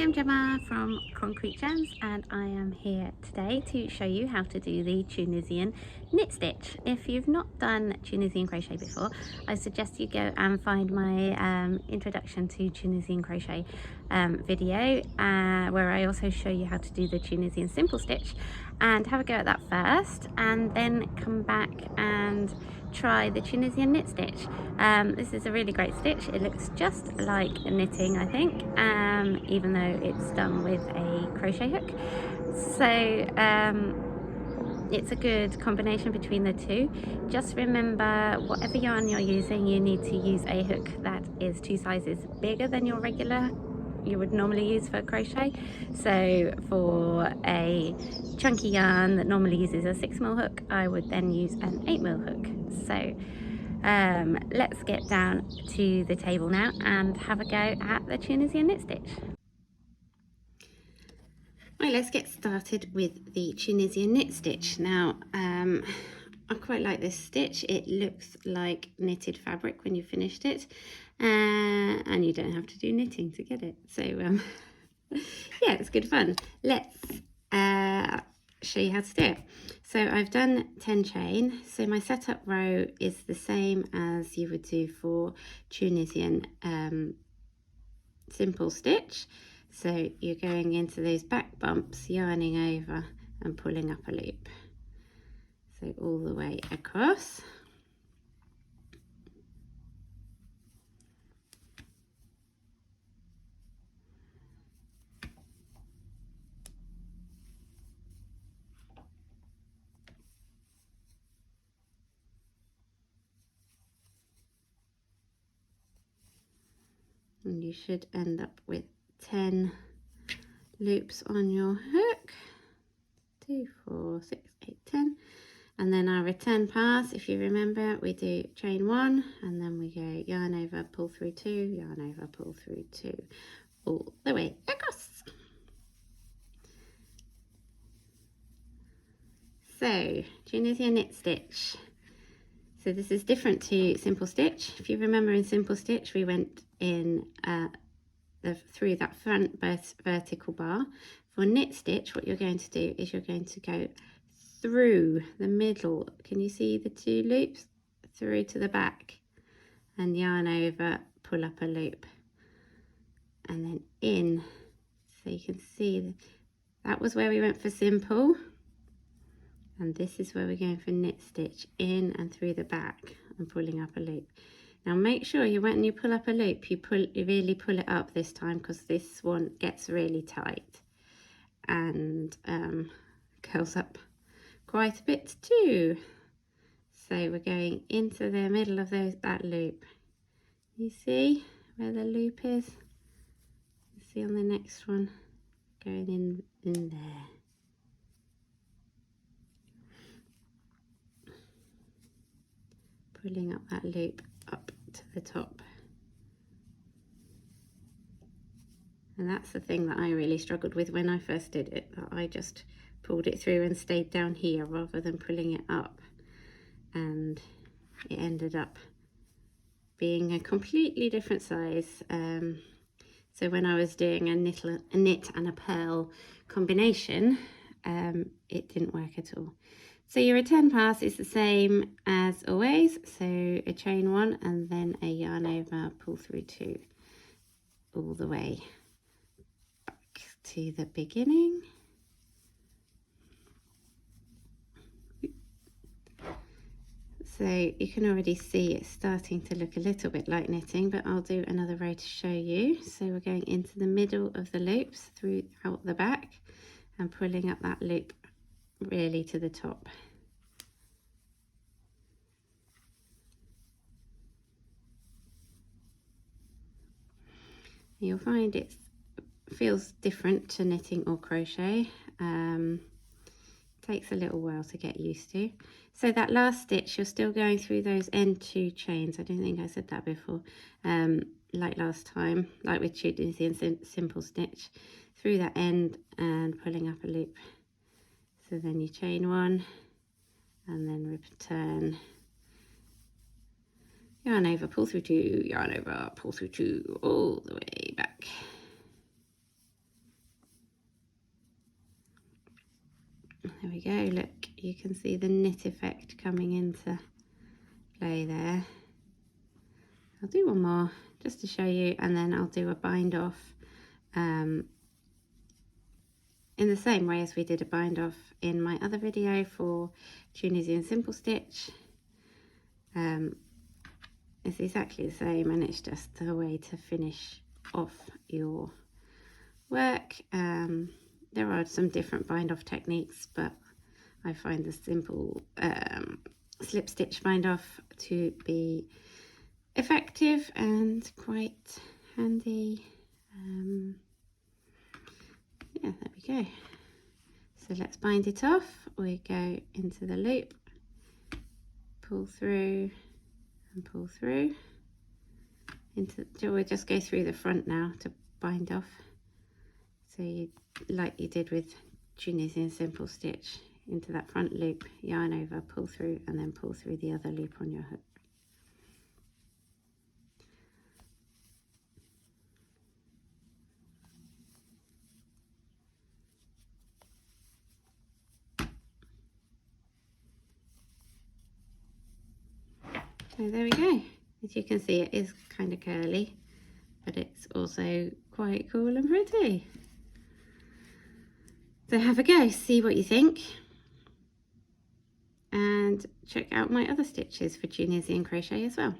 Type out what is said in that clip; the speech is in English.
I'm Gemma from Concrete Gems, and I am here today to show you how to do the Tunisian knit stitch. If you've not done Tunisian crochet before, I suggest you go and find my introduction to Tunisian crochet video, where I also show you how to do the Tunisian simple stitch, and have a go at that first, and then come back and try the Tunisian knit stitch. This is a really great stitch. It looks just like knitting, I think, even though it's done with a crochet hook. So it's a good combination between the two. Just remember, whatever yarn you're using, you need to use a hook that is 2 sizes bigger than your regular you would normally use for crochet. So for a chunky yarn that normally uses a 6mm hook, I would then use an 8mm hook. So let's get down to the table now and have a go at the Tunisian knit stitch. Right, let's get started with the Tunisian knit stitch. Now, I quite like this stitch. It looks like knitted fabric when you finished it, and you don't have to do knitting to get it. So, yeah, it's good fun. Let's show you how to do it. So I've done 10 chain. So my setup row is the same as you would do for Tunisian simple stitch. So you're going into those back bumps, yarning over and pulling up a loop. So all the way across. And you should end up with 10 loops on your hook. 2, 4, 6, 8, 10. And then our return pass, if you remember, we do chain 1 and then we go yarn over, pull through 2, yarn over, pull through 2, all the way across. So Tunisian knit stitch. So this is different to simple stitch. If you remember, in simple stitch we went in through that front vertical bar. For knit stitch, what you're going to do is you're going to go through the middle. Can you see the 2 loops? Through to the back and yarn over, pull up a loop, and then in. So you can see that was where we went for simple, and this is where we're going for knit stitch, in and through the back and pulling up a loop. Now make sure when you pull up a loop, you really pull it up this time, because this one gets really tight and curls up quite a bit too. So we're going into the middle of that loop. You see where the loop is? You see on the next one, going in there. Pulling up that loop up to the top. And that's the thing that I really struggled with when I first did it, that I just pulled it through and stayed down here rather than pulling it up, and it ended up being a completely different size. So when I was doing a knit and a purl combination, it didn't work at all. So your return pass is the same as always. So a chain 1 and then a yarn over, pull through 2, all the way back to the beginning. So you can already see it's starting to look a little bit like knitting, but I'll do another row to show you. So we're going into the middle of the loops, through out the back, and pulling up that loop really to the top. You'll find it feels different to knitting or crochet. Takes a little while to get used to. So that last stitch, you're still going through those end 2 chains. I don't think I said that before. Like last time, like with Tunisian simple stitch, through that end and pulling up a loop. So then you chain 1 and then return, yarn over, pull through 2, yarn over, pull through 2, all the way back. we go, look, you can see the knit effect coming into play there. I'll do one more just to show you, and then I'll do a bind off in the same way as we did a bind off in my other video for Tunisian simple stitch. It's exactly the same, and it's just a way to finish off your work. There are some different bind off techniques, but I find the simple slip stitch bind off to be effective and quite handy. Yeah, there we go. So let's bind it off. We go into the loop, pull through and pull through we'll just go through the front now to bind off. So you, like you did with Tunisian simple stitch, into that front loop, yarn over, pull through, and then pull through the other loop on your hook. So there we go. As you can see, it is kind of curly, but it's also quite cool and pretty. So have a go, see what you think, and check out my other stitches for Tunisian crochet as well.